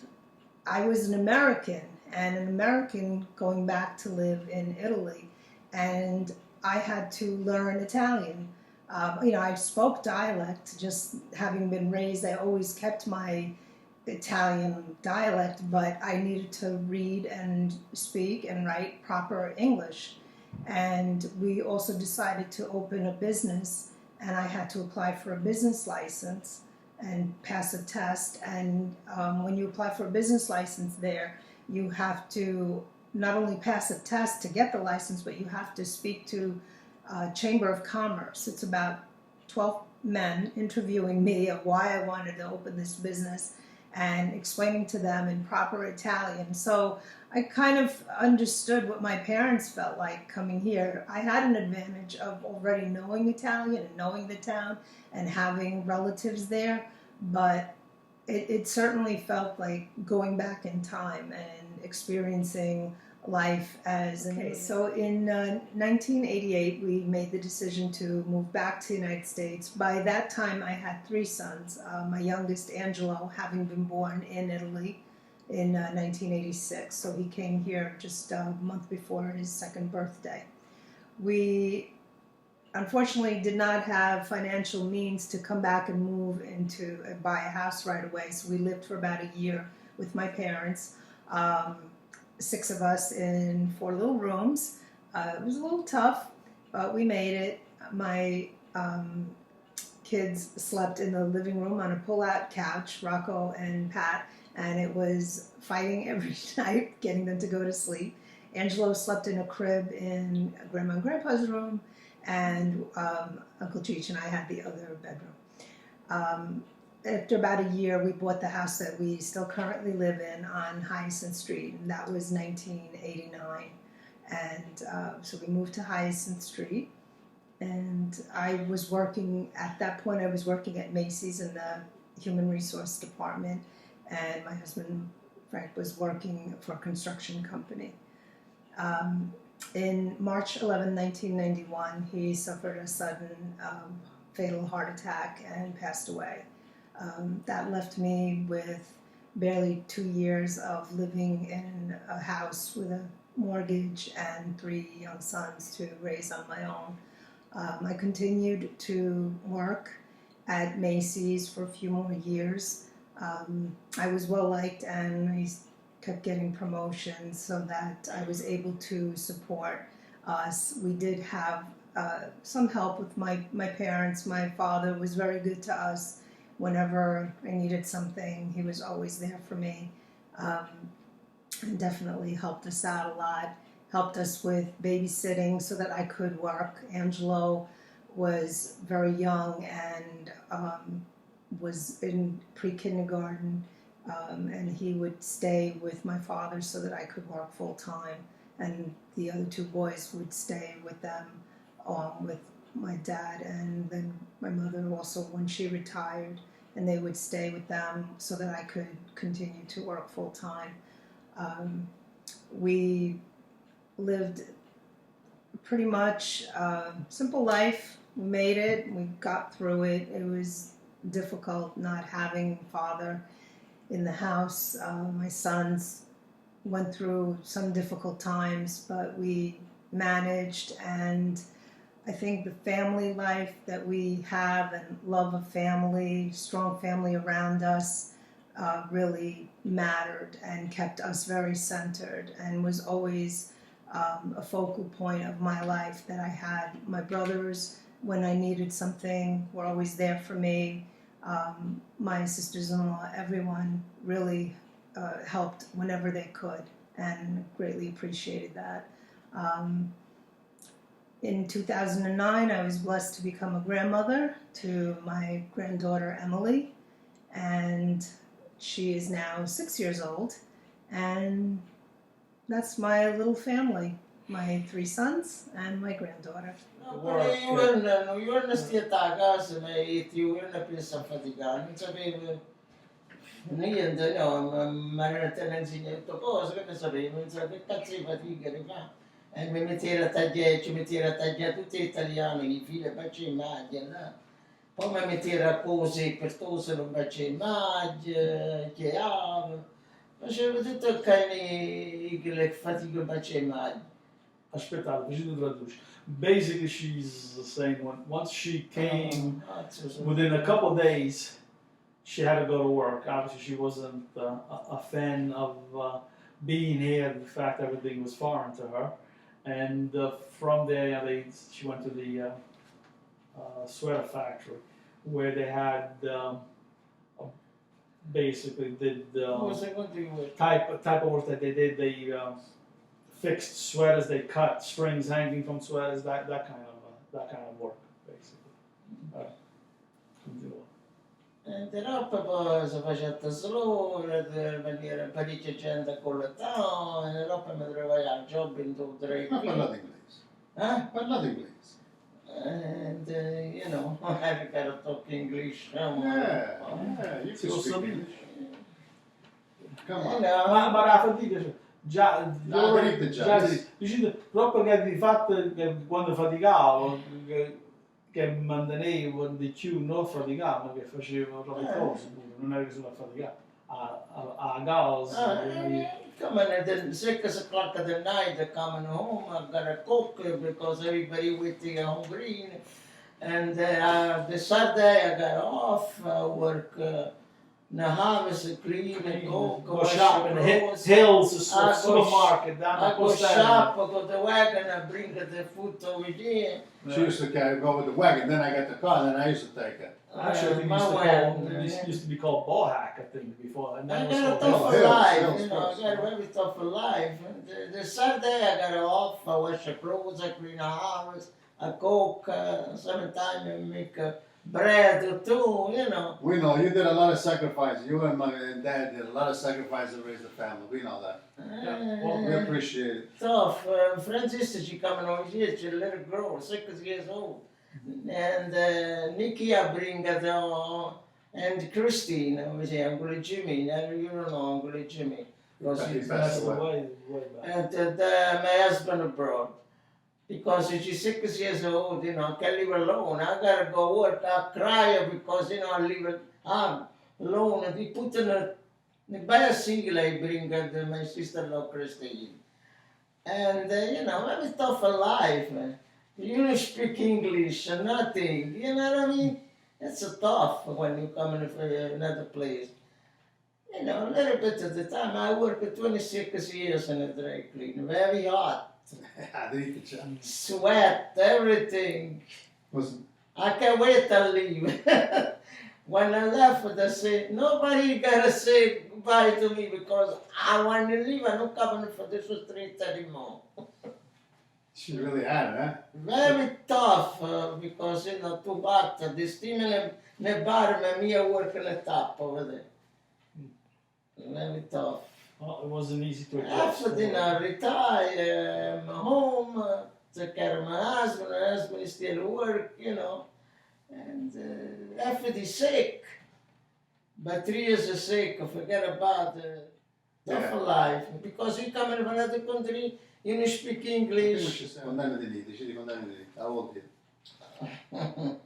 D: I was an American, and an American going back to live in Italy, and I had to learn Italian. I spoke dialect, just having been raised. I always kept my Italian dialect, but I needed to read and speak and write proper English. And we also decided to open a business, and I had to apply for a business license and pass a test. And when you apply for a business license there, you have to not only pass a test to get the license, but you have to speak to Chamber of Commerce. It's about 12 men interviewing me of why I wanted to open this business and explaining to them in proper Italian. So I kind of understood what my parents felt like coming here. I had an advantage of already knowing Italian and knowing the town and having relatives there, but it certainly felt like going back in time and experiencing life as an immigrant. So in 1988, we made the decision to move back to the United States. By that time, I had 3 sons, my youngest, Angelo, having been born in Italy in 1986. So he came here just a month before his 2nd birthday. We unfortunately did not have financial means to come back and move buy a house right away. So we lived for about a year with my parents. 6 of us in 4 little rooms. It was a little tough, but we made it. My kids slept in the living room on a pull-out couch, Rocco and Pat, and it was fighting every night, getting them to go to sleep. Angelo slept in a crib in Grandma and Grandpa's room, and Uncle Cheech and I had the other bedroom. After about a year, we bought the house that we still currently live in on Hyacinth Street, and that was 1989. And so we moved to Hyacinth Street, and I was working, at that point I was working at Macy's in the Human Resource Department, and my husband Frank was working for a construction company. In March 11, 1991, he suffered a sudden fatal heart attack and passed away. That left me with barely 2 years of living in a house with a mortgage and 3 young sons to raise on my own. I continued to work at Macy's for a few more years. I was well liked, and I kept getting promotions so that I was able to support us. We did have some help with my parents. My father was very good to us. Whenever I needed something, he was always there for me, and definitely helped us out a lot. Helped us with babysitting so that I could work. Angelo was very young and was in pre-kindergarten, and he would stay with my father so that I could work full time, and the other 2 boys would stay with them, with my dad, and then my mother also when she retired, and they would stay with them so that I could continue to work full time. We lived pretty much a simple life. We made it, we got through it. It was difficult not having father in the house. My sons went through some difficult times, but we managed, and I think the family life that we have and love of family, strong family around us, really mattered and kept us very centered, and was always a focal point of my life, that I had my brothers when I needed something were always there for me. My sisters-in-law, everyone really helped whenever they could, and greatly appreciated that. In 2009, I was blessed to become a grandmother to my granddaughter Emily, and she is now 6 years old, and that's my little family, my 3 sons and my granddaughter.
B: Io non stia a casa, ma io non penso a faticare, non sapevo niente, no, ma non te ne insegnato cose, che ne sapevo, non sapevo che cazzo di fatica di fare. E mi metteva a tagliare, ci metteva a tagliare tutti gli italiani, i figli faccio immagine, no? Poi mi metteva a cose per tosse, non faccio immagine, chiave, facevo tutto che fatica faccio immagine.
C: Aspettate, così lo traduce. Basically, she's saying once she came, within a couple days, she had to go to work. Obviously, she wasn't a fan of being here. In fact, everything was foreign to her. And from there, she went to the sweater factory, where they had basically did type of work that they did. They fixed sweaters, they cut strings hanging from sweaters, that kind of work, basically.
B: E dopo poi si faceva solo, venire parecchia gente con l'età, e dopo mi trovai a job in 2 o 3
A: Parlate inglese. Parlate inglese.
B: And you know, I gotta talk English.
A: Yeah, you can speak English. Come on.
C: Ma la fatica, già
A: Già.
C: dicendo troppo che di fatto che quando faticavo che mantenevo di più non faticavo, ma che facevo troppe cose, non era che solo a faticare a causa
B: Coming at the 6 o'clock of the night, coming home, I gotta cook because everybody waiting hungry. And the Saturday I got off, work in the harvest, clean and cook.
C: go shop in Hills supermarket down
B: I
C: the
B: go
C: coast.
B: shop, I go to wagon, I bring the food over there.
A: She used to go with the wagon, then I got the car, then I used to take it.
C: Actually, I think
B: my
C: it
B: wife,
C: used to be called Bohack, I think, before, and
B: I
C: then it was
B: got a
C: called
B: tough
A: Hills,
B: life,
A: Hills
B: you know, I
A: first,
B: got a
A: yeah.
B: very tough life. And the Saturday I got off, I wash the clothes, I clean the house, I cook, sometimes I make bread or two, you know.
A: We know you did a lot of sacrifice. You and my and dad did a lot of sacrifice to raise the family. We know that. We appreciate it.
B: Tough. Francisca, she coming over here, she's a little girl, 6 years old. And Nikki, I bring her, and Christine, which is Uncle Jimmy. Now you don't know Uncle Jimmy. Because
A: He
B: he's
A: passed
C: That's
A: away.
C: way back.
B: and my husband abroad. Because she's 6 years old, you know, I can't leave her alone. I gotta go work. I cry because, you know, I leave her alone. And he put in the bicycle, I bring her to my sister-in-law, Christine. And, you know, very tough life. You don't speak English or nothing. You know what I mean? It's a tough when you come in from another place. You know, a little bit at the time. I worked 26 years in a dry cleaner. Very hot.
A: I didn't get you.
B: Sweat, everything.
A: Was
B: I can't wait to leave. When I left, they said, nobody gotta say goodbye to me because I want to leave. I'm not coming for this street anymore.
A: she really had it, huh?
B: Very tough because, you know, too hot. The steam in the bar, me I work in the top over there. Very tough.
C: Well, it wasn't easy to adjust.
B: After dinner, retire, I'm home, take care of my husband is still work, you know. And after he's sick, by 3 years is sick, I forget about tough
A: Yeah.
B: life. Because you come from another country, you don't speak English.
A: Condanna di dici di condanna di How old are you?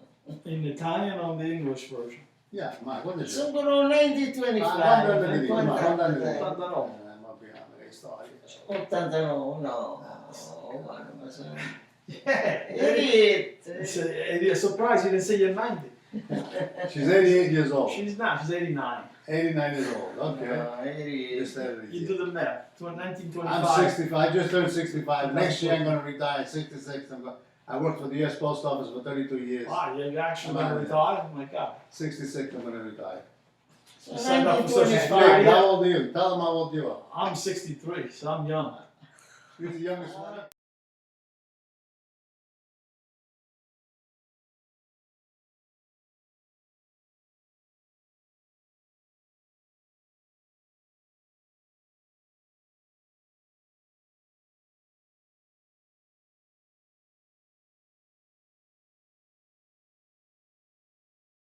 C: In Italian or the English version?
A: Yeah, ma quando c'è?
B: Sono 1925.
A: Condanna di ma condanna di
C: Condanna.
A: Ma prima che storia.
B: 89, no. Guarda, ma sono...
C: Yeah.
B: Idiot.
C: Surprised you didn't say you're 90.
A: She's 88 years old.
C: She's not, she's 89.
A: 89 years old. Okay.
B: Idiot.
A: Just had it
C: You
A: easy.
C: do the math.
A: I'm
C: 1925.
A: 65. I just turned 65. Next year I'm going to retire. 66. I worked for the U.S. Post Office for 32 years.
C: Wow, you're actually
A: Come on,
C: going to retire? Oh my God.
A: 66. I'm going to retire.
B: So
C: Signed up for Social
B: 1925.
C: Security.
A: How old are you? Tell them how old you are.
C: I'm 63, so I'm young.
A: You're the youngest one.